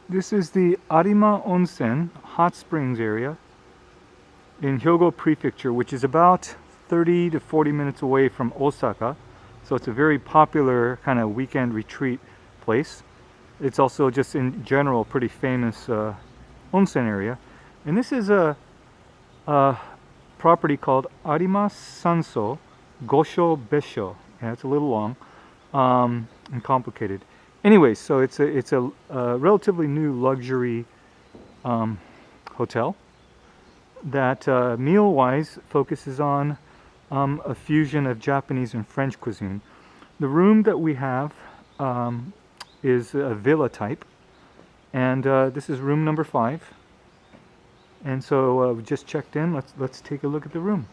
This is the Arima Onsen hot springs area in Hyogo Prefecture, which is about 30 to 40 minutes away from Osaka. So it's a very popular kind of weekend retreat place. It's also just in general pretty famous onsen area. And this is a property called Arimasansoh Goshobessho. Yeah, it's a little long and complicated. Anyway, so it's a relatively new luxury hotel that meal-wise focuses on a fusion of Japanese and French cuisine. The room that we have is a villa type, and this is room number 5. And so we just checked in. Let's take a look at the room.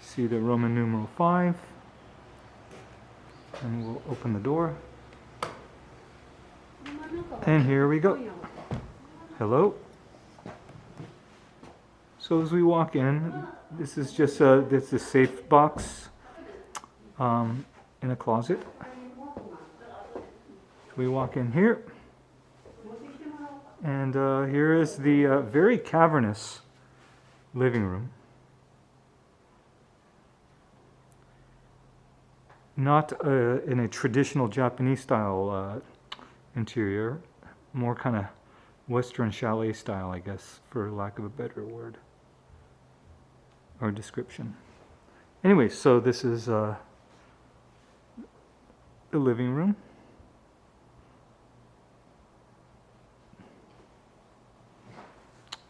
See the Roman numeral 5, and we'll open the door. And here we go. Hello. So as we walk in, this is just it's a safe box in a closet. We walk in here, and here is the very cavernous living room. Not in a traditional Japanese style interior, more kind of Western chalet style, I guess, for lack of a better word or description. Anyway, so this is the living room.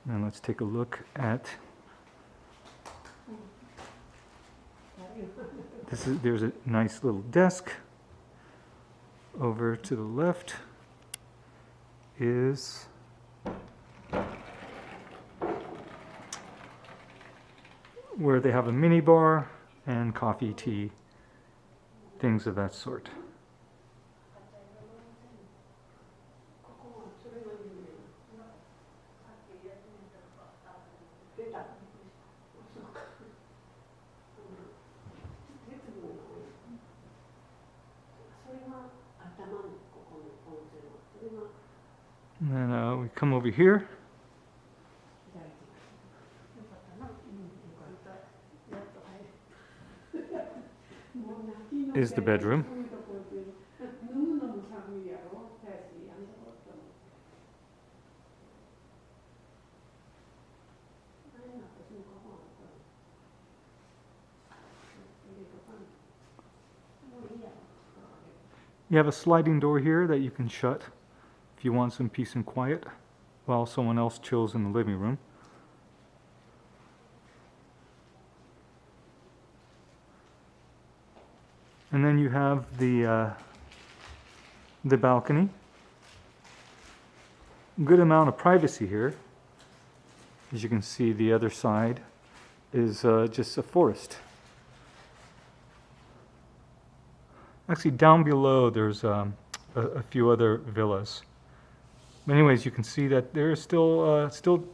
And let's take a look at there's a nice little desk. Over to the left is where they have a mini bar and coffee, tea, things of that sort. And then we come over here. Is the bedroom. You have a sliding door here that you can shut if you want some peace and quiet while someone else chills in the living room. And then you have the balcony. Good amount of privacy here. As you can see, the other side is just a forest. Actually, down below there's a few other villas. But anyways, you can see that there's still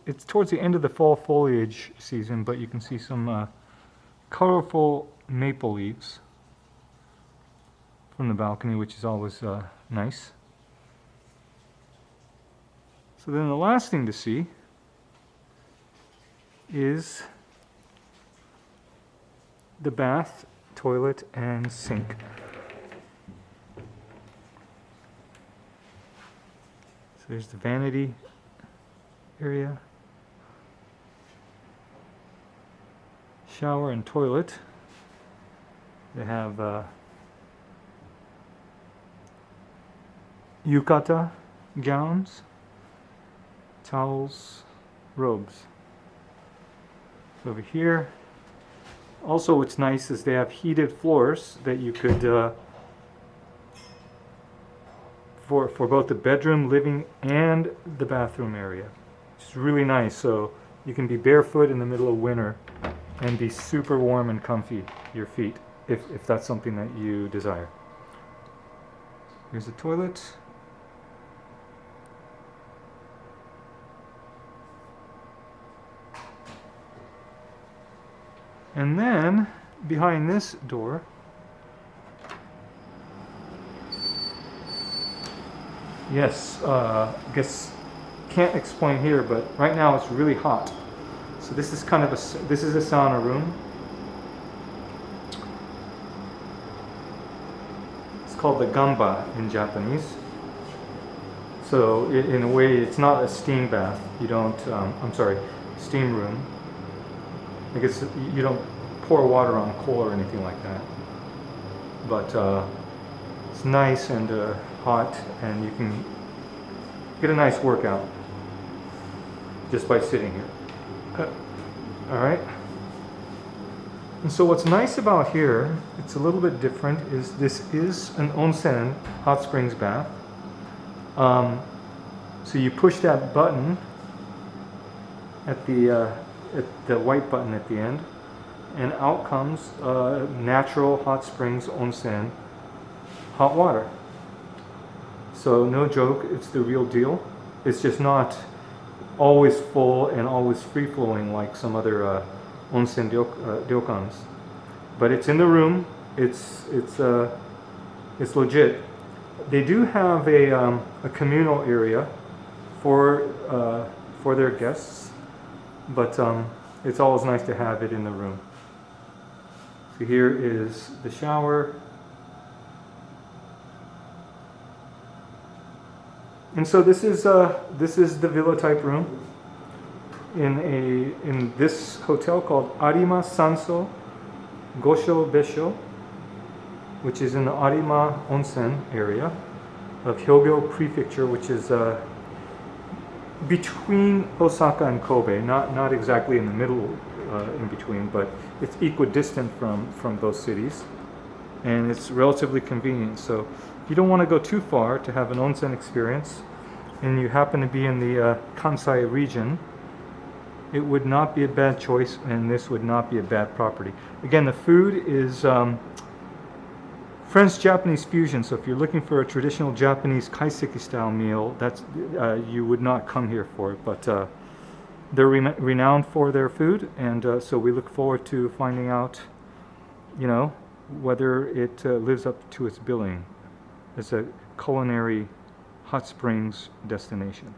it's towards the end of the fall foliage season, but you can see some colorful maple leaves from the balcony, which is always nice. So then the last thing to see is the bath, toilet, and sink. So there's the vanity area, shower and toilet. They have yukata gowns, towels, robes. Over here, also what's nice is they have heated floors that you could for both the bedroom, living, and the bathroom area. It's really nice, so you can be barefoot in the middle of winter and be super warm and comfy, your feet, if that's something that you desire. Here's the toilet. And then, behind this door, Yes, I guess can't explain here, but right now it's really hot. So this is kind of this is a sauna room. It's called the Gamba in Japanese. So in a way, it's not a steam bath. You don't. I'm sorry, steam room. I guess you don't pour water on coal or anything like that. But it's nice and hot, and you can get a nice workout just by sitting here. All right. And so what's nice about here, it's a little bit different, is this is an onsen, hot springs bath. So you push that button at the white button at the end, and out comes natural hot springs onsen hot water. So no joke, it's the real deal. It's just not always full and always free-flowing like some other onsen ryokans. But it's in the room. It's legit. They do have a communal area for their guests, but it's always nice to have it in the room. So here is the shower. And so this is the villa type room in this hotel called Arimasansoh Goshobessho, which is in the Arima Onsen area of Hyogo Prefecture, which is between Osaka and Kobe, not exactly in the middle in between, but it's equidistant from those cities, and it's relatively convenient. So if you don't want to go too far to have an onsen experience, and you happen to be in the Kansai region, it would not be a bad choice, and this would not be a bad property. Again, the food is French-Japanese fusion, so if you're looking for a traditional Japanese kaiseki-style meal, that's you would not come here for it, but they're renowned for their food, and so we look forward to finding out, whether it lives up to its billing as a culinary hot springs destination.